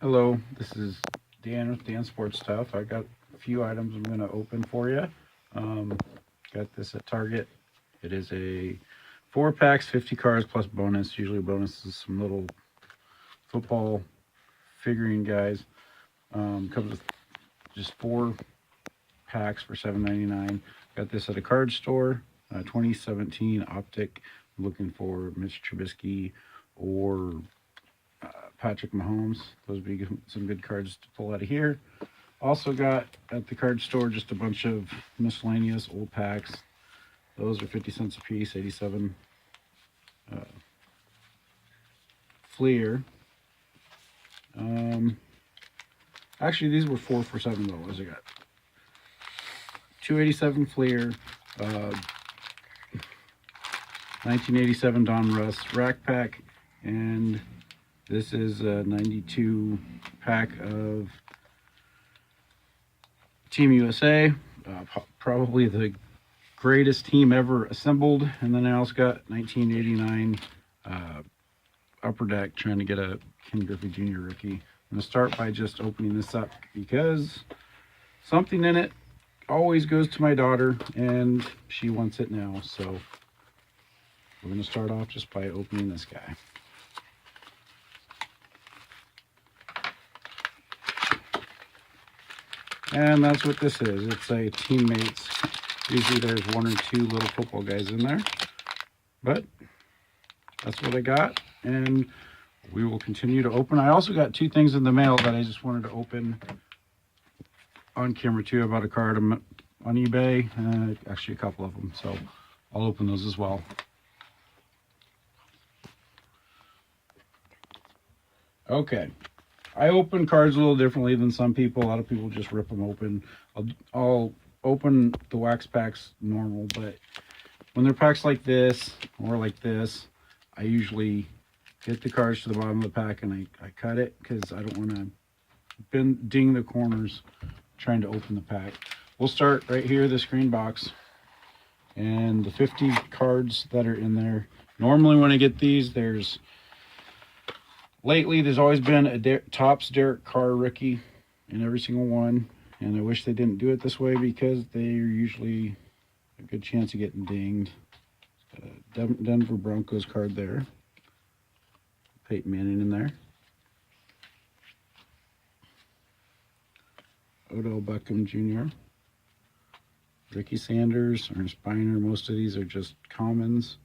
Hello, this is Dan with Dan Sports Stuff. I got a few items I'm going to open for you. Um, got this at Target. It is a 4 packs, 50 cards plus bonus. Usually bonus is some little football figurine guys. Comes with just 4 packs for $7.99. Got this at a card store. 2017 Optic. Looking for Mitch Trubisky or Patrick Mahomes. Those would be some good cards to pull out of here. Also got at the card store just a bunch of miscellaneous old packs. Those are 50 cents a piece, 87 uh, Fleer. Actually, these were 4 for $7. I got 287 Fleer, 1987 Donruss rack pack, and this is a 92 pack of Team USA, probably the greatest team ever assembled. And then I also got 1989 Upper Deck, trying to get a Ken Griffey Jr. rookie. I'm going to start by just opening this up because something in it always goes to my daughter and she wants it now. So we're going to start off just by opening this guy. And that's what this is. It's a teammates. Usually there's 1 or 2 little football guys in there, but that's what I got, and we will continue to open. I also got 2 things in the mail that I just wanted to open on camera too. I bought a card on eBay, actually a couple of them, so I'll open those as well. Okay, I open cards a little differently than some people. A lot of people just rip them open. I'll open the wax packs normal, but when they're packs like this or like this, I usually get the cards to the bottom of the pack and I cut it because I don't want to ding the corners trying to open the pack. We'll start right here, this green box, and the 50 cards that are in there. Normally when I get these, there's always been a Topps Derek Carr rookie in every single one, and I wish they didn't do it this way because they're usually a good chance of getting dinged. Denver Broncos card there. Peyton Manning in there. Odell Beckham Jr. Ricky Sanders, Ernest Biner. Most of these are just commons.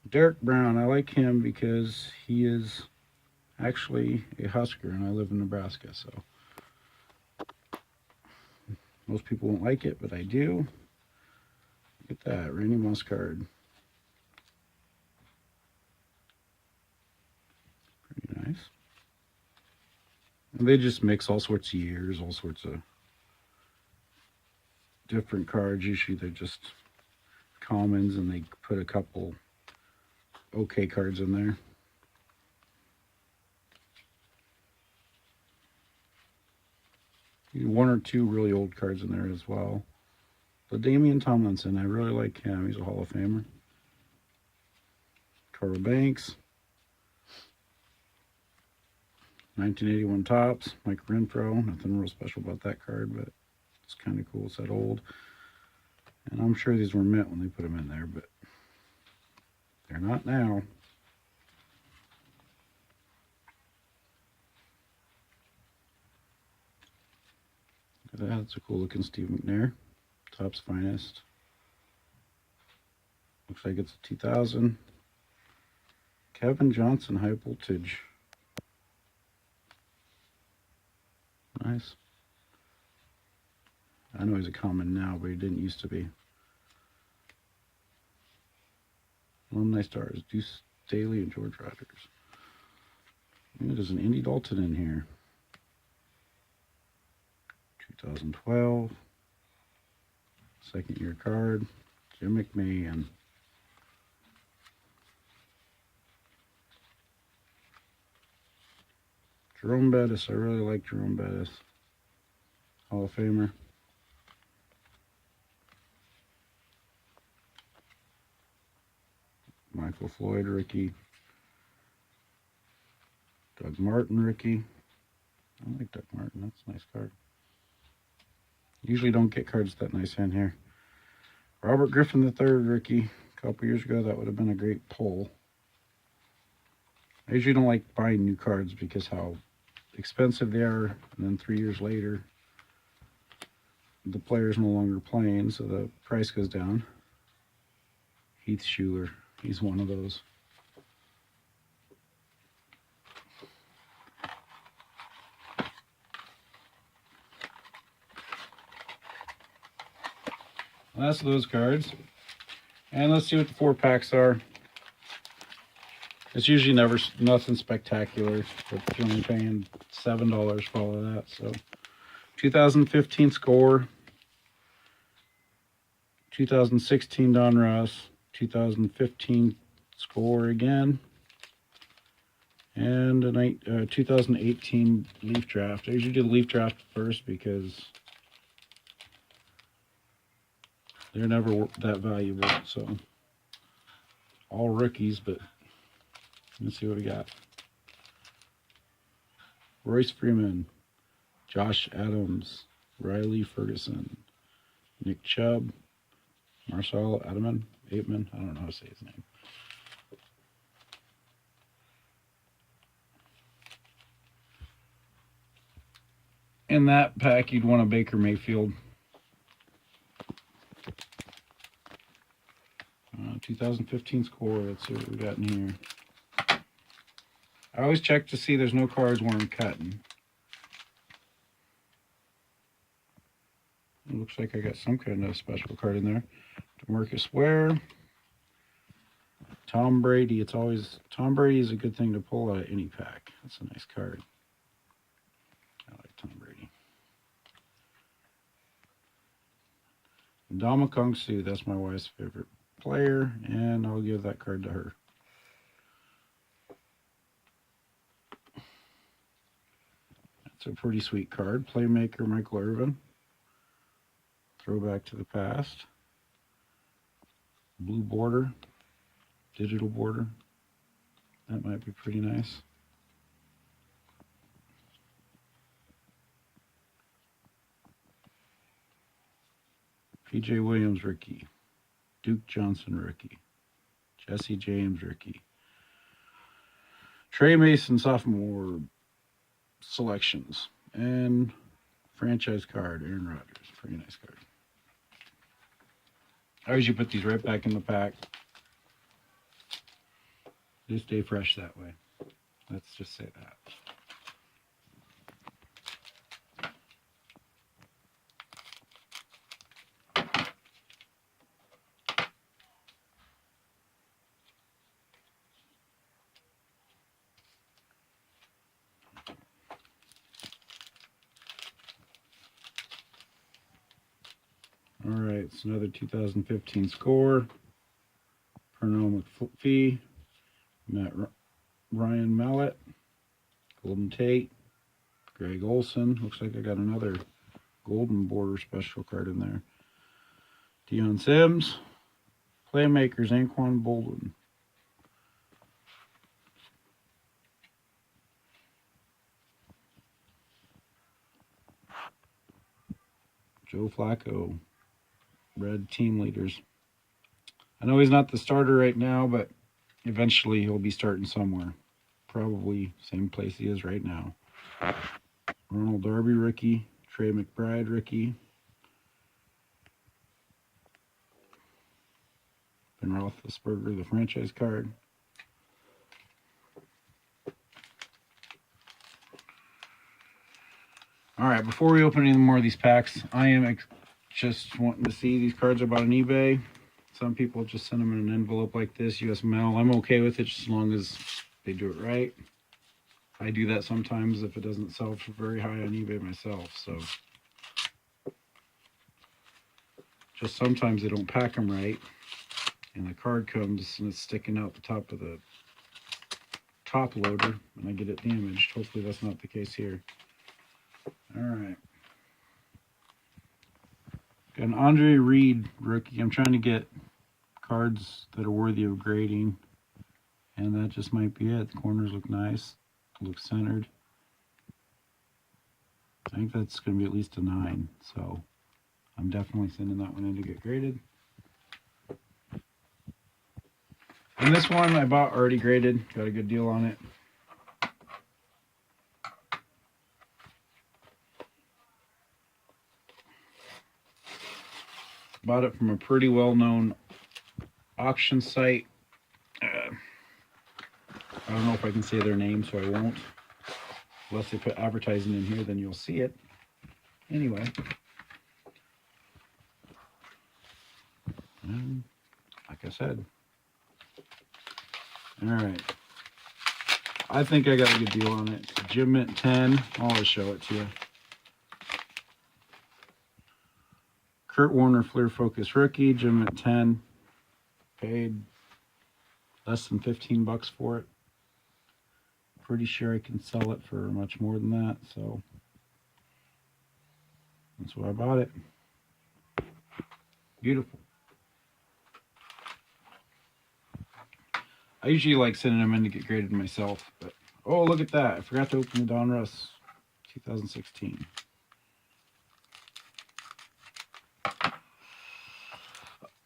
Derek Brown, I like him because he is actually a Husker and I live in Nebraska, so most people won't like it, but I do. Look at that, Randy Moss card. Pretty nice. And they just mix all sorts of years, all sorts of different cards. Usually they're just commons and they put a couple okay cards in there. One or 2 really old cards in there as well. But Damian Tomlinson, I really like him. He's a Hall of Famer. Carl Banks. 1981 Topps. Mike Renfro. Nothing real special about that card, but it's kind of cool. It's that old. And I'm sure these were mint when they put them in there, but they're not now. That's a cool looking Steve McNair. Topps Finest. Looks like it's a 2000. Kevin Johnson High Voltage. Nice. I know he's a common now, but he didn't used to be. Alumni stars, Deuce Staley and George Rogers. There's an Andy Dalton in here. 2012. Second year card. Jim McMahon. Jerome Bettis. I really like Jerome Bettis. Hall of Famer. Michael Floyd rookie. Doug Martin rookie. I like Doug Martin. That's a nice card. Usually don't get cards that nice in here. Robert Griffin III rookie. A couple years ago, that would have been a great pull. I usually don't like buying new cards because how expensive they are, and then 3 years later, the player's no longer playing, so the price goes down. Heath Schuler, he's one of those. Well, that's those cards. And let's see what the 4-packs are. It's usually nothing spectacular, but you're only paying $7 for all of that. So 2015 score, 2016 Donruss, 2015 score again, and a 2018 Leaf Draft. I usually do the Leaf Draft first because they're never that valuable. So all rookies, but let's see what we got. Royce Freeman, Josh Adams, Riley Ferguson, Nick Chubb, Marcel Aitman. I don't know how to say his name. In that pack, you'd want a Baker Mayfield. 2015 score. Let's see what we got in here. I always check to see there's no cards where I'm cutting. It looks like I got some kind of special card in there. DeMarcus Ware. Tom Brady. Tom Brady is a good thing to pull out of any pack. That's a nice card. I like Tom Brady. Ndamukong Suh. That's my wife's favorite player, and I'll give that card to her. That's a pretty sweet card. Playmaker Michael Irvin. Throwback to the past. Blue border. Digital border. That might be pretty nice. P.J. Williams rookie. Duke Johnson rookie. Jesse James rookie. Trey Mason sophomore selections. And franchise card, Aaron Rodgers. Pretty nice card. I usually put these right back in the pack. They stay fresh that way. Let's just say that. All right, it's another 2015 score. Pernell McPhee, Ryan Mallett, Golden Tate, Greg Olson. Looks like I got another golden border special card in there. Deion Sims, Playmakers, Anquan Bolden. Joe Flacco, Red Team Leaders. I know he's not the starter right now, but eventually he'll be starting somewhere. Probably same place he is right now. Ronald Darby rookie, Trey McBride rookie. Ben Roethlisberger, the franchise card. All right, before we open any more of these packs, I am just wanting to see these cards I bought on eBay. Some people just send them in an envelope like this, U.S. mail. I'm okay with it just as long as they do it right. I do that sometimes if it doesn't sell for very high on eBay myself. So just sometimes they don't pack them right, and the card comes and it's sticking out the top of the top loader, and I get it damaged. Hopefully that's not the case here. All right. Got an Andre Reed rookie. I'm trying to get cards that are worthy of grading, and that just might be it. The corners look nice. Looks centered. I think that's going to be at least a 9, so I'm definitely sending that one in to get graded. And this one I bought already graded, got a good deal on it. Bought it from a pretty well-known auction site. I don't know if I can say their name, so I won't. Unless they put advertising in here, then you'll see it. Anyway. And like I said. Alright. I think I got a good deal on it. Gym Mint 10. I'll always show it to you. Kurt Warner Fleer Focus Rookie. Gym Mint 10. Paid less than 15 bucks for it. Pretty sure I can sell it for much more than that, so that's why I bought it. Beautiful. I usually like sending them in to get graded myself, but oh, look at that. I forgot to open the Donruss 2016.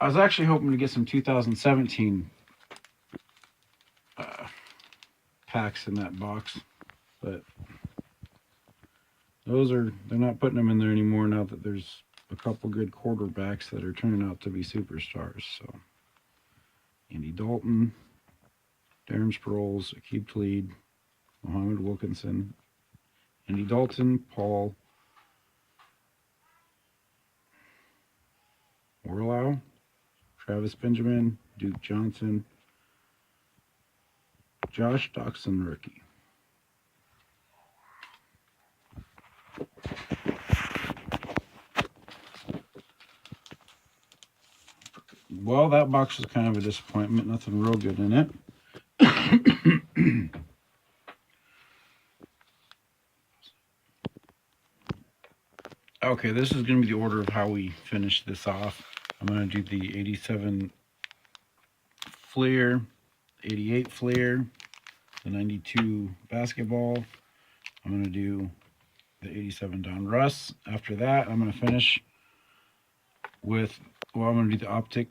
I was actually hoping to get some 2017 packs in that box, but they're not putting them in there anymore now that there's a couple good quarterbacks that are turning out to be superstars. So Andy Dalton, Darren Sproles, Aqib Talib, Muhammad Wilkinson, Andy Dalton, Paul Orlau, Travis Benjamin, Duke Johnson, Josh Doxson rookie. Well, that box was kind of a disappointment. Nothing real good in it. Okay, this is going to be the order of how we finish this off. I'm going to do the 87 Fleer, 88 Fleer, the 92 basketball. I'm going to do the 87 Donruss. After that, I'm going to finish with, well, I'm going to do the Optic,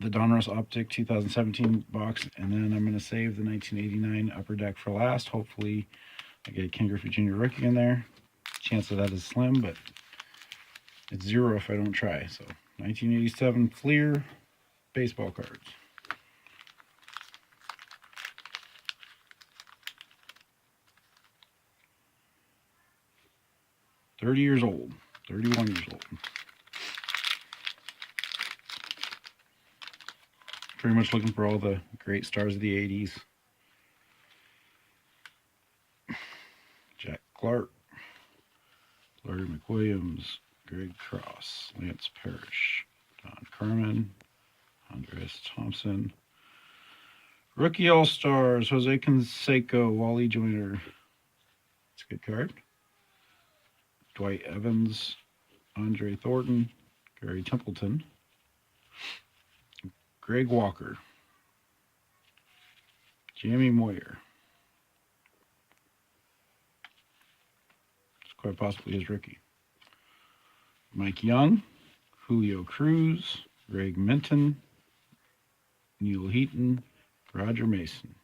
the Donruss Optic 2017 box, and then I'm going to save the 1989 Upper Deck for last. Hopefully, I get Ken Griffey Jr. rookie in there. Chance of that is slim, but it's 0 if I don't try. So 1987 Fleer baseball cards. "30 years old, 31 years old." Pretty much looking for all the great stars of the 80s. Jack Clark, Larry McWilliams, Greg Cross, Lance Parrish, Don Carmen, Andres Thompson. Rookie All-Stars, Jose Canseco, Wally Joyner. It's a good card. Dwight Evans, Andre Thornton, Gary Templeton, Greg Walker, Jamie Moyer. It's quite possibly his rookie. Mike Young, Julio Cruz, Greg Minton, Neil Heaton, Roger Mason.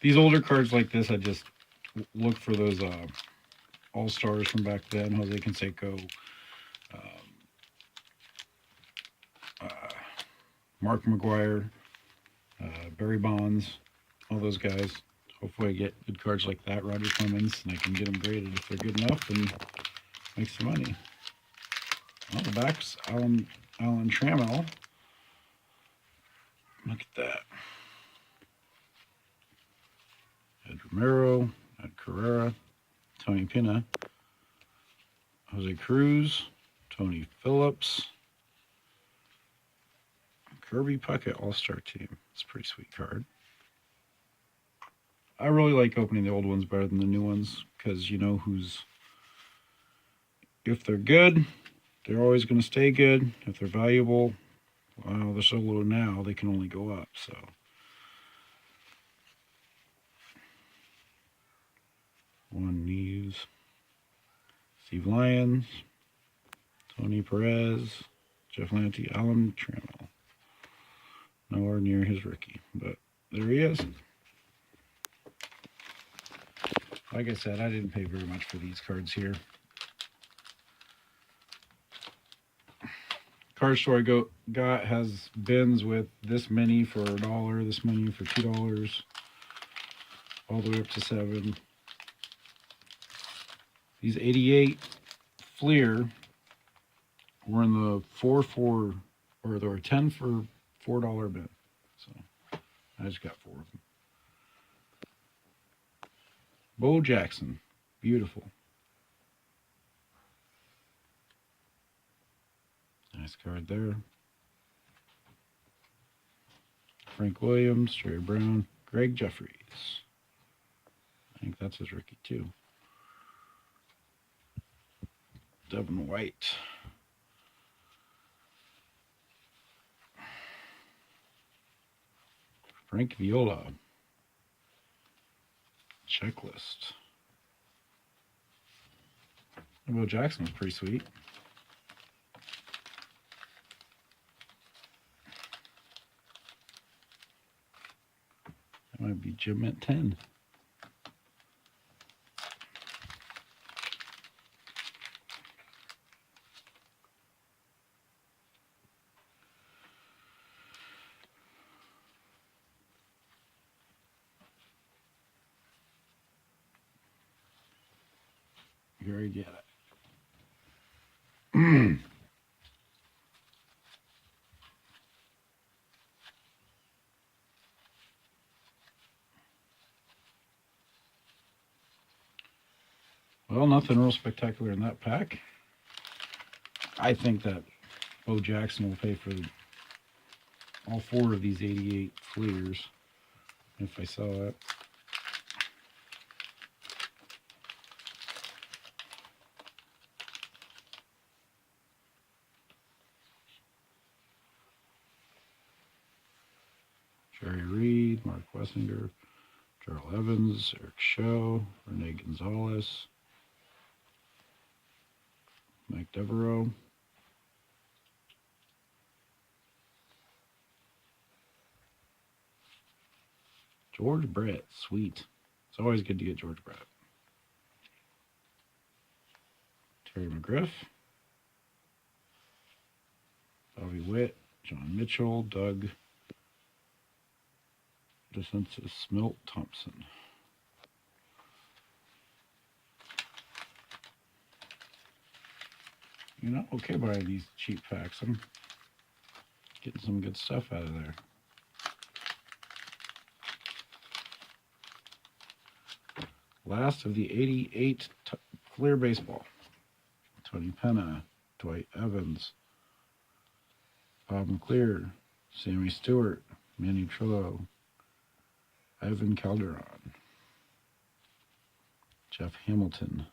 These older cards like this, I just look for those all-stars from back then. Jose Canseco, Mark McGuire, Barry Bonds, all those guys. Hopefully I get good cards like that, Roger Clemens, and I can get them graded if they're good enough and make some money. Well, the back's Alan Trammell. Look at that. Ed Romero, Ed Carrera, Tony Pina, Jose Cruz, Tony Phillips, Kirby Puckett All-Star Team. It's a pretty sweet card. I really like opening the old ones better than the new ones because you know who's, if they're good, they're always going to stay good. If they're valuable, Well, they're so low now, they can only go up, so. Juan Neves, Steve Lyons, Tony Perez, Jeff Lanty, Alan Trammell. Nowhere near his rookie, but there he is. Like I said, I didn't pay very much for these cards here. Card store I got has bins with this many for $1, this many for $2, all the way up to $7. These 88 Fleer were in the 4 or there were 10 for $4 bin. So I just got 4 of them. Bo Jackson, beautiful. Nice card there. Frank Williams, Jerry Brown, Greg Jeffries. I think that's his rookie too. Devin White. Frank Viola. Checklist. Will Jackson was pretty sweet. That might be Jim at 10. Here I get it. Well, nothing real spectacular in that pack. I think that Bo Jackson will pay for all 4 of these 88 Fleers if I sell it. Jerry Reed, Mark Wessinger, Charles Evans, Eric Show, Rene Gonzalez, Mike Devereaux. George Brett, sweet. It's always good to get George Brett. Terry McGriff, Bobby Witt, John Mitchell, Doug DeSentis, Milt Thompson. You're not okay buying these cheap packs. I'm getting some good stuff out of there. Last of the 88 Fleer Baseball. Tony Penna, Dwight Evans, Bob McClear, Sammy Stewart, Manny Trillo, Ivan Calderon, Jeff Hamilton,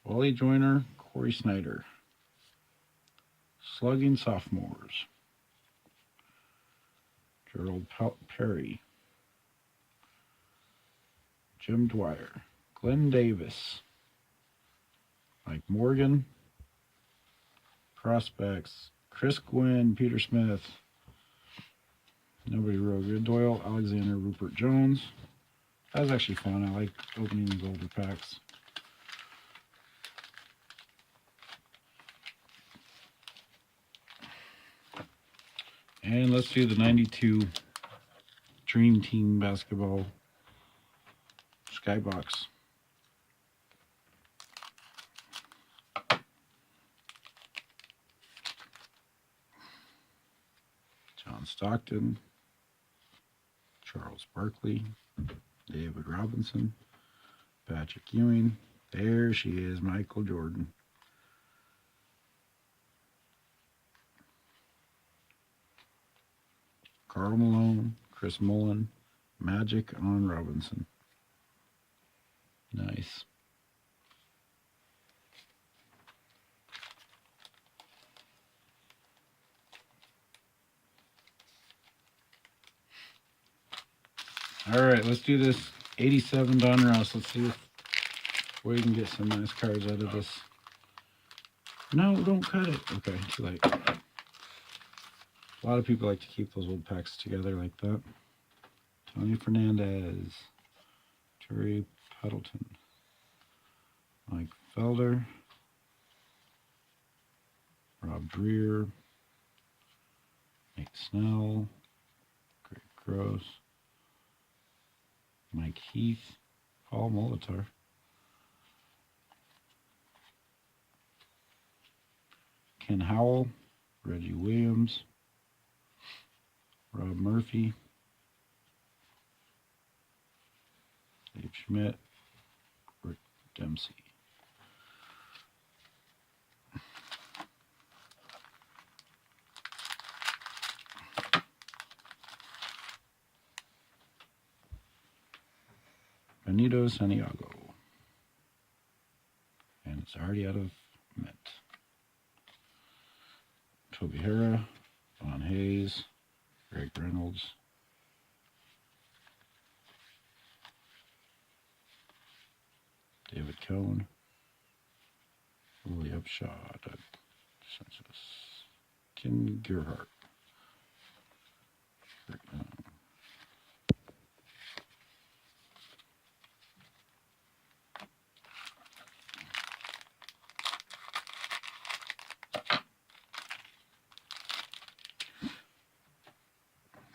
Wally Joyner, Corey Snyder, Slugging Sophomores, Gerald Perry, Jim Dwyer, Glenn Davis, Mike Morgan, Prospects, Chris Gwynn, Peter Smith, nobody real good, Doyle, Alexander, Rupert Jones. That was actually fun. I like opening these older packs. And let's do the 92 Dream Team Basketball Skybox. John Stockton, Charles Barkley, David Robinson, Patrick Ewing. There she is, Michael Jordan. Karl Malone, Chris Mullen, Magic on Robinson. Nice. All right, let's do this 87 Donruss. Let's see if we can get some nice cards out of this. No, don't cut it. Okay, too late. A lot of people like to keep those old packs together like that. Tony Fernandez, Terry Peddleton, Mike Felder, Rob Dreer, Nate Snell, Greg Gross, Mike Heath, Paul Molitor, Ken Howell, Reggie Williams, Rob Murphy, Dave Schmidt, Rick Dempsey. Benito Santiago. And it's already out of mint. Toby Hara, Von Hayes, Greg Reynolds, David Cohn, Willie Upshaw, Doug Census, Ken Gerhardt,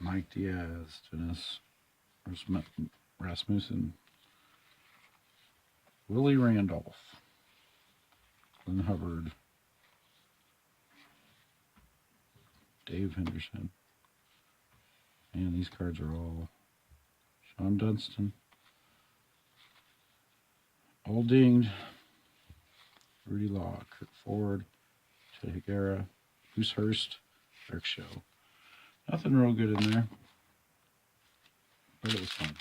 Mike Diaz, Dennis Rasmussen, Willie Randolph, Glenn Hubbard, Dave Henderson. And these cards are all Sean Dunston, all dinged, Rudy Law, Kurt Ford, Ted Higuera, Bruce Hurst, Eric Show. Nothing real good in there, but it was fun.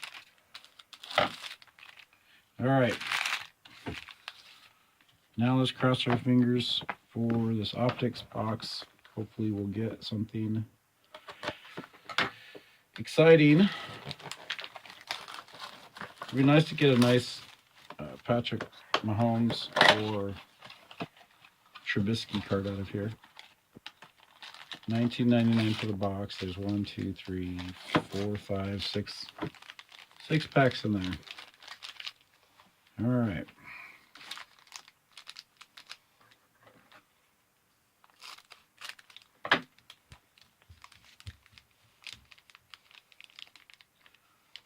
All right. Now let's cross our fingers for this optics box. Hopefully we'll get something exciting. It'd be nice to get a nice Patrick Mahomes or Trubisky card out of here. $19.99 for the box. There's 1, 2, 3, 4, 5, 6 packs in there. All right.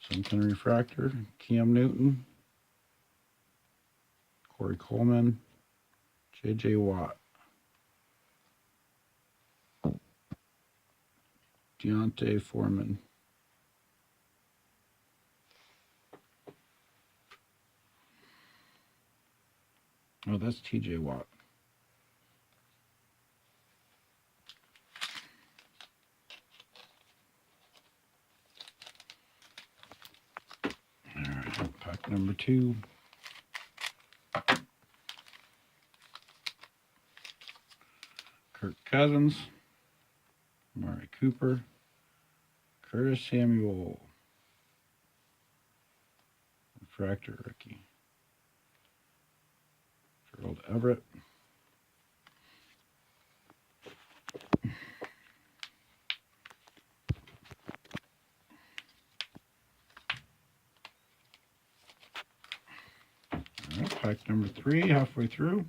Something refractor, Cam Newton, Corey Coleman, J.J. Watt, Deontay Foreman, oh, that's T.J. Watt. All right, pack number 2. Kirk Cousins, Amari Cooper, Curtis Samuel, refractor rookie, Gerald Everett, all right, pack number 3, halfway through.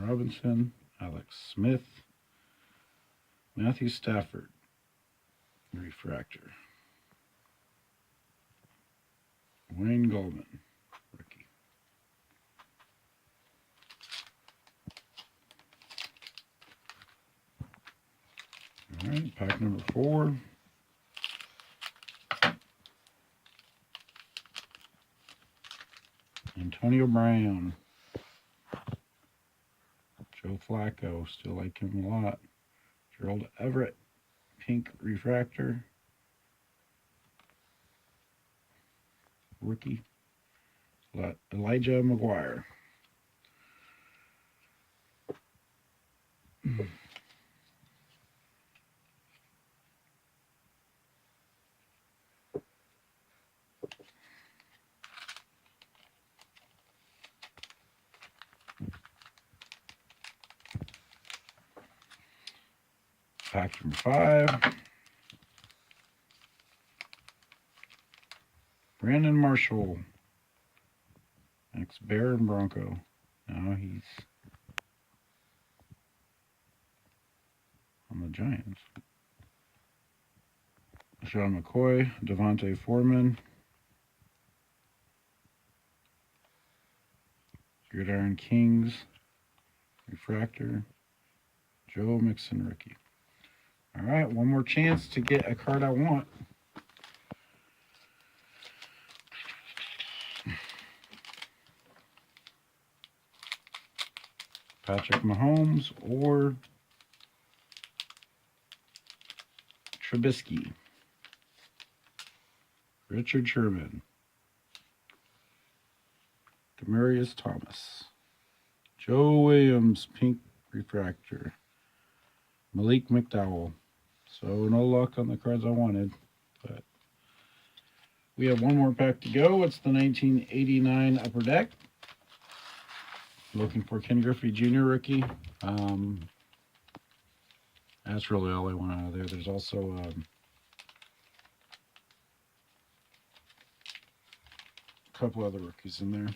Robinson, Alex Smith, Matthew Stafford, refractor, Wayne Goldman, rookie. All right, pack number 4. Antonio Brown, Joe Flacco, still like him a lot. Gerald Everett, pink refractor, rookie. Elijah McGuire. Pack number 5. Brandon Marshall. Ex-Bear and Bronco. Now he's on the Giants. Sean McCoy. Devontae Foreman. Gridiron Kings. Refractor. Joe Mixon rookie. All right, one more chance to get a card I want. Patrick Mahomes or Trubisky. Richard Sherman. Demarius Thomas. Joe Williams, pink refractor. Malik McDowell. So no luck on the cards I wanted, but we have one more pack to go. It's the 1989 Upper Deck. Looking for Ken Griffey Jr. rookie. That's really all I want out of there. There's also a couple other rookies in there.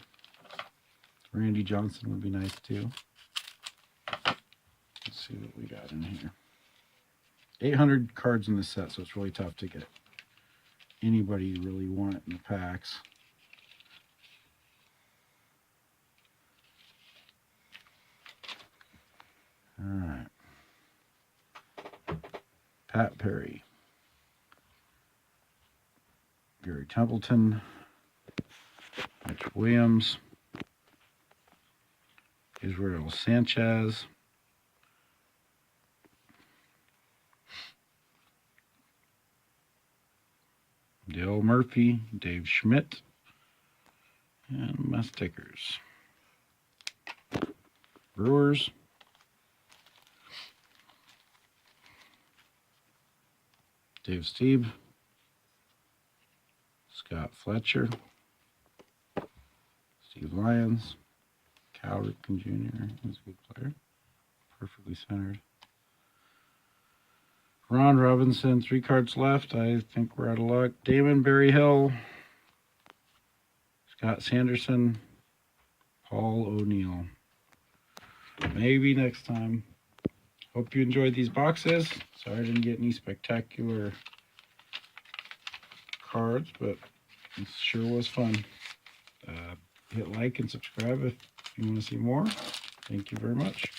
Randy Johnson would be nice too. Let's see what we got in here. 800 cards in this set, so it's really tough to get anybody you really want in the packs. All right. Pat Perry. Gary Templeton. Mitch Williams. Israel Sanchez. Dale Murphy, Dave Schmidt, and my stickers. Brewers. Dave Steve. Scott Fletcher. Steve Lyons. Cal Ripken Jr. He's a good player. Perfectly centered. Ron Robinson, 3 cards left. I think we're out of luck. Damon Berryhill. Scott Sanderson. Paul O'Neill. Maybe next time. Hope you enjoyed these boxes. Sorry I didn't get any spectacular cards, but it sure was fun. Hit like and subscribe if you want to see more. Thank you very much.